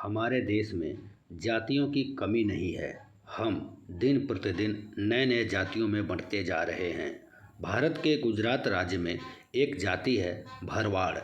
हमारे देश में जातियों की कमी नहीं है। हम दिन प्रतिदिन नए नए जातियों में बंटते जा रहे हैं। भारत के गुजरात राज्य में एक जाति है भरवाड़,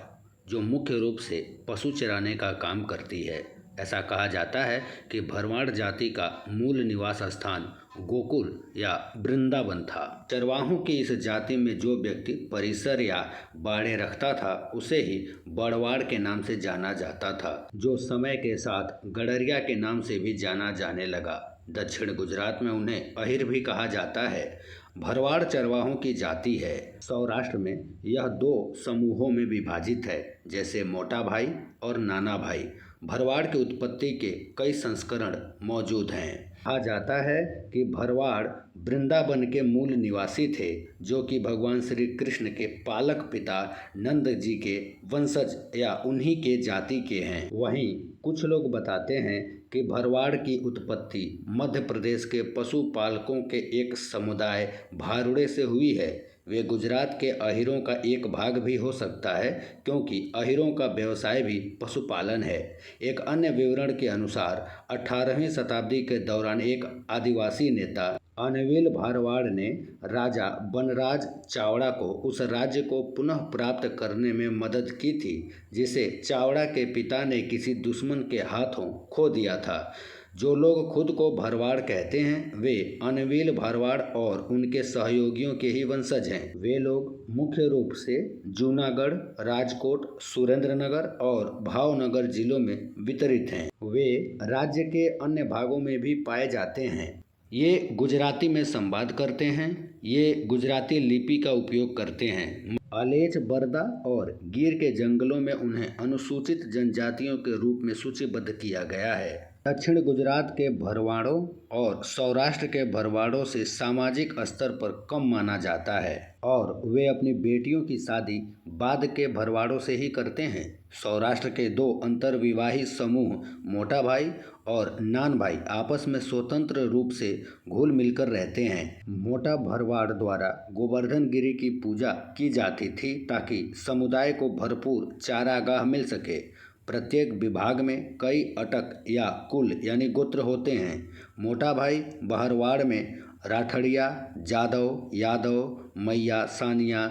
जो मुख्य रूप से पशु चराने का काम करती है। ऐसा कहा जाता है कि भरवाड़ जाति का मूल निवास स्थान गोकुल या वृंदावन था। चरवाहों की इस जाति में जो व्यक्ति परिसर या बाड़े रखता था, उसे ही बड़वाड़ के नाम से जाना जाता था, जो समय के साथ गडरिया के नाम से भी जाना जाने लगा। दक्षिण गुजरात में उन्हें अहिर भी कहा जाता है। भरवाड़ चरवाहों की जाति है। सौराष्ट्र में यह दो समूहों में विभाजित है, जैसे मोटा भाई और नाना भाई। भरवाड़ की उत्पत्ति के कई संस्करण मौजूद हैं। कहा जाता है कि भरवाड़ वृंदावन के मूल निवासी थे, जो कि भगवान श्री कृष्ण के पालक पिता नंद जी के वंशज या उन्हीं के जाति के हैं। वहीं कुछ लोग बताते हैं कि भरवाड़ की उत्पत्ति मध्य प्रदेश के पशुपालकों के एक समुदाय भारुड़े से हुई है। वे गुजरात के अहिरों का एक भाग भी हो सकता है, क्योंकि अहिरों का व्यवसाय भी पशुपालन है। एक अन्य विवरण के अनुसार 18वीं शताब्दी के दौरान एक आदिवासी नेता अनविल भारवाड़ ने राजा बनराज चावड़ा को उस राज्य को पुनः प्राप्त करने में मदद की थी, जिसे चावड़ा के पिता ने किसी दुश्मन के हाथों खो दिया था। जो लोग खुद को भरवाड़ कहते हैं, वे अनविल भारवाड़ और उनके सहयोगियों के ही वंशज हैं। वे लोग मुख्य रूप से जूनागढ़, राजकोट, सुरेंद्रनगर और भावनगर जिलों में वितरित हैं। वे राज्य के अन्य भागों में भी पाए जाते हैं। ये गुजराती में संवाद करते हैं। ये गुजराती लिपि का उपयोग करते हैं। अलेच, बरदा और गिर के जंगलों में उन्हें अनुसूचित जनजातियों के रूप में सूचीबद्ध किया गया है। दक्षिण गुजरात के भरवाड़ों और सौराष्ट्र के भरवाड़ों से सामाजिक स्तर पर कम माना जाता है, और वे अपनी बेटियों की शादी बाद के भरवाड़ों से ही करते हैं। सौराष्ट्र के दो अंतर्विवाही समूह मोटा भाई और नान भाई आपस में स्वतंत्र रूप से घुल मिलकर रहते हैं। मोटा भरवाड़ द्वारा गोवर्धन गिरी की पूजा की जाती थी, ताकि समुदाय को भरपूर चारागाह मिल सके। प्रत्येक विभाग में कई अटक या कुल यानी गोत्र होते हैं। मोटा भाई भरवाड़ में राठड़िया, जादव, यादव, मैया, सानिया,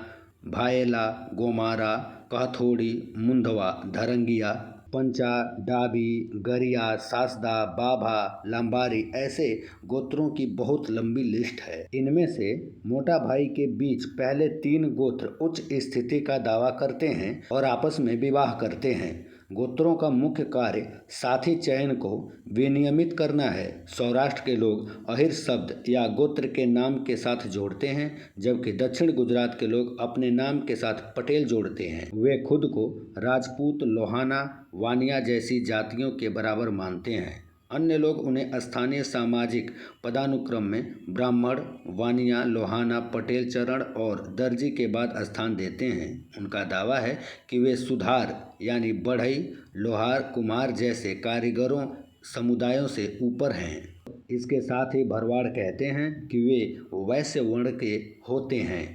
भायला, गोमारा, कहथोड़ी, मुंदवा, धरंगिया, पंचा, डाबी, गरिया, सासदा, बाभा, लंबारी ऐसे गोत्रों की बहुत लंबी लिस्ट है। इनमें से मोटा भाई के बीच पहले तीन गोत्र उच्च स्थिति का दावा करते हैं और आपस में विवाह करते हैं। गोत्रों का मुख्य कार्य साथी चयन को विनियमित करना है। सौराष्ट्र के लोग अहिर शब्द या गोत्र के नाम के साथ जोड़ते हैं, जबकि दक्षिण गुजरात के लोग अपने नाम के साथ पटेल जोड़ते हैं। वे खुद को राजपूत, लोहाना, वानिया जैसी जातियों के बराबर मानते हैं। अन्य लोग उन्हें स्थानीय सामाजिक पदानुक्रम में ब्राह्मण, वानिया, लोहाना, पटेल, चरण और दर्जी के बाद स्थान देते हैं। उनका दावा है कि वे सुधार यानी बढ़ई, लोहार, कुम्हार जैसे कारीगरों समुदायों से ऊपर हैं। इसके साथ ही भरवाड़ कहते हैं कि वे वैश्य वर्ण के होते हैं।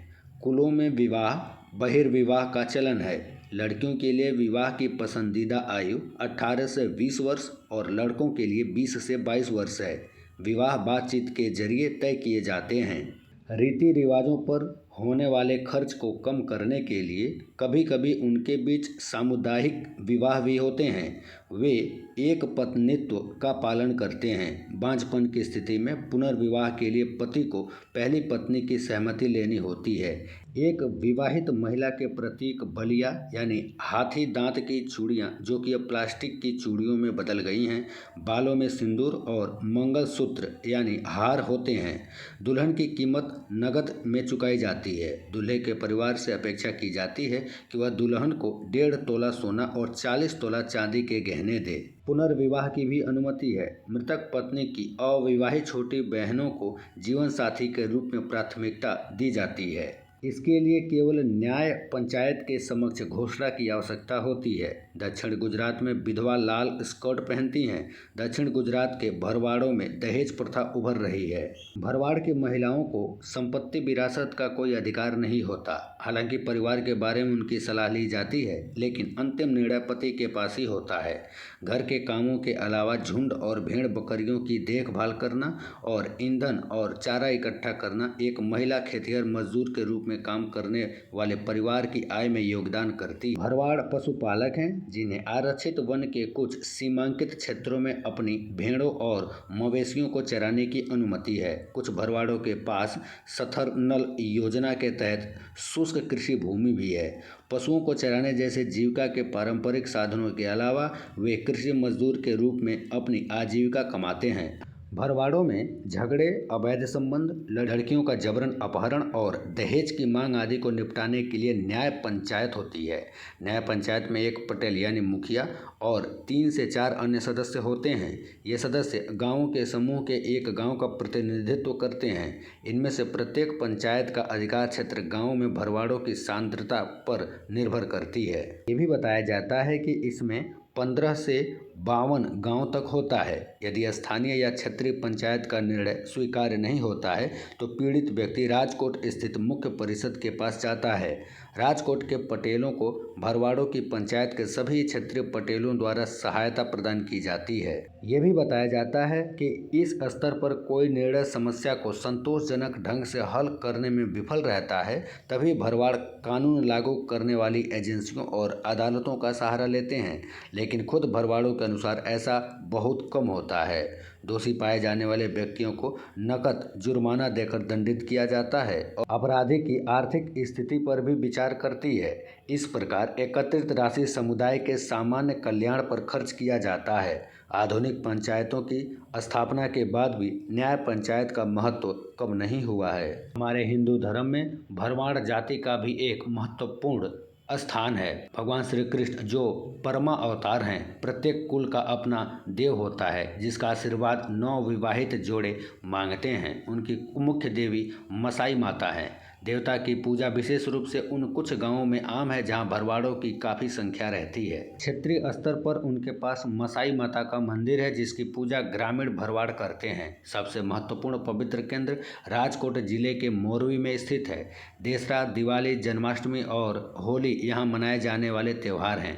कुलों में विवाह बहिर्विवाह का चलन है। लड़कियों के लिए विवाह की पसंदीदा आयु 18 से 20 वर्ष और लड़कों के लिए 20 से 22 वर्ष है। विवाह बातचीत के जरिए तय किए जाते हैं। रीति रिवाजों पर होने वाले खर्च को कम करने के लिए कभी कभी उनके बीच सामुदायिक विवाह भी होते हैं। वे एक पत्नीत्व का पालन करते हैं। बांझपन की स्थिति में पुनर्विवाह के लिए पति को पहली पत्नी की सहमति लेनी होती है। एक विवाहित महिला के प्रतीक बलिया यानी हाथी दांत की चूड़ियाँ, जो कि अब प्लास्टिक की चूड़ियों में बदल गई हैं, बालों में सिंदूर और मंगलसूत्र यानी हार होते हैं। दुल्हन की कीमत नगद में चुकाई जाती है। दूल्हे के परिवार से अपेक्षा की जाती है कि वह दुल्हन को 1.5 तोला सोना और 40 तोला चांदी के गहने दे। पुनर्विवाह की भी अनुमति है। मृतक पत्नी की अविवाहित छोटी बहनों को जीवन साथी के रूप में प्राथमिकता दी जाती है। इसके लिए केवल न्याय पंचायत के समक्ष घोषणा की आवश्यकता होती है। दक्षिण गुजरात में विधवा लाल स्कर्ट पहनती हैं। दक्षिण गुजरात के भरवाड़ों में दहेज प्रथा उभर रही है। भरवाड़ की महिलाओं को संपत्ति विरासत का कोई अधिकार नहीं होता। हालांकि परिवार के बारे में उनकी सलाह ली जाती है, लेकिन अंतिम निर्णय पति के पास ही होता है। घर के कामों के अलावा झुंड और भेड़ बकरियों की देखभाल करना और ईंधन और चारा इकट्ठा करना एक महिला खेतिहर मजदूर के रूप में काम करने वाले परिवार की आय में योगदान करती है। भरवाड़ पशुपालक हैं, जिन्हें आरक्षित वन के कुछ सीमांकित क्षेत्रों में अपनी भेड़ों और मवेशियों को चराने की अनुमति है। कुछ भरवाड़ों के पास सथरनल योजना के तहत शुष्क कृषि भूमि भी है। पशुओं को चराने जैसे जीविका के पारंपरिक साधनों के अलावा वे कृषि मजदूर के रूप में अपनी आजीविका कमाते हैं। भरवाड़ों में झगड़े, अवैध संबंध, लड़कियों का जबरन अपहरण और दहेज की मांग आदि को निपटाने के लिए न्याय पंचायत होती है। न्याय पंचायत में एक पटेल यानी मुखिया और 3 से 4 अन्य सदस्य होते हैं। ये सदस्य गांवों के समूह के एक गांव का प्रतिनिधित्व करते हैं। इनमें से प्रत्येक पंचायत का अधिकार क्षेत्र गांव में भरवाड़ों की सांद्रता पर निर्भर करती है। ये भी बताया जाता है कि इसमें 15 से 52 गांव तक होता है। यदि स्थानीय या क्षेत्रीय पंचायत का निर्णय स्वीकार्य नहीं होता है तो पीड़ित व्यक्ति राजकोट स्थित मुख्य परिषद के पास जाता है। राजकोट के पटेलों को भरवाड़ों की पंचायत के सभी क्षेत्रीय पटेलों द्वारा सहायता प्रदान की जाती है। ये भी बताया जाता है कि इस स्तर पर कोई निर्णय समस्या को संतोषजनक ढंग से हल करने में विफल रहता है, तभी भरवाड़ कानून लागू करने वाली एजेंसियों और अदालतों का सहारा लेते हैं। लेकिन खुद भरवाड़ों के अनुसार ऐसा बहुत कम होता है। दोषी पाए जाने वाले व्यक्तियों को नकद जुर्माना देकर दंडित किया जाता है और अपराधी की आर्थिक स्थिति पर भी विचार करती है। इस प्रकार एकत्रित राशि समुदाय के सामान्य कल्याण पर खर्च किया जाता है। आधुनिक पंचायतों की स्थापना के बाद भी न्याय पंचायत का महत्व कम नहीं हुआ है। हमारे हिंदू धर्म में भरवाड़ जाति का भी एक महत्वपूर्ण स्थान है। भगवान श्री कृष्ण जो परमा अवतार हैं, प्रत्येक कुल का अपना देव होता है, जिसका आशीर्वाद नवविवाहित जोड़े मांगते हैं। उनकी मुख्य देवी मसाई माता है। देवता की पूजा विशेष रूप से उन कुछ गांवों में आम है जहां भरवाड़ों की काफ़ी संख्या रहती है। क्षेत्रीय स्तर पर उनके पास मसाई माता का मंदिर है, जिसकी पूजा ग्रामीण भरवाड़ करते हैं। सबसे महत्वपूर्ण पवित्र केंद्र राजकोट जिले के मोरवी में स्थित है। दशहरा, दिवाली, जन्माष्टमी और होली यहाँ मनाए जाने वाले त्यौहार हैं।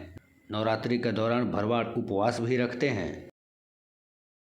नवरात्रि के दौरान भरवाड़ उपवास भी रखते हैं।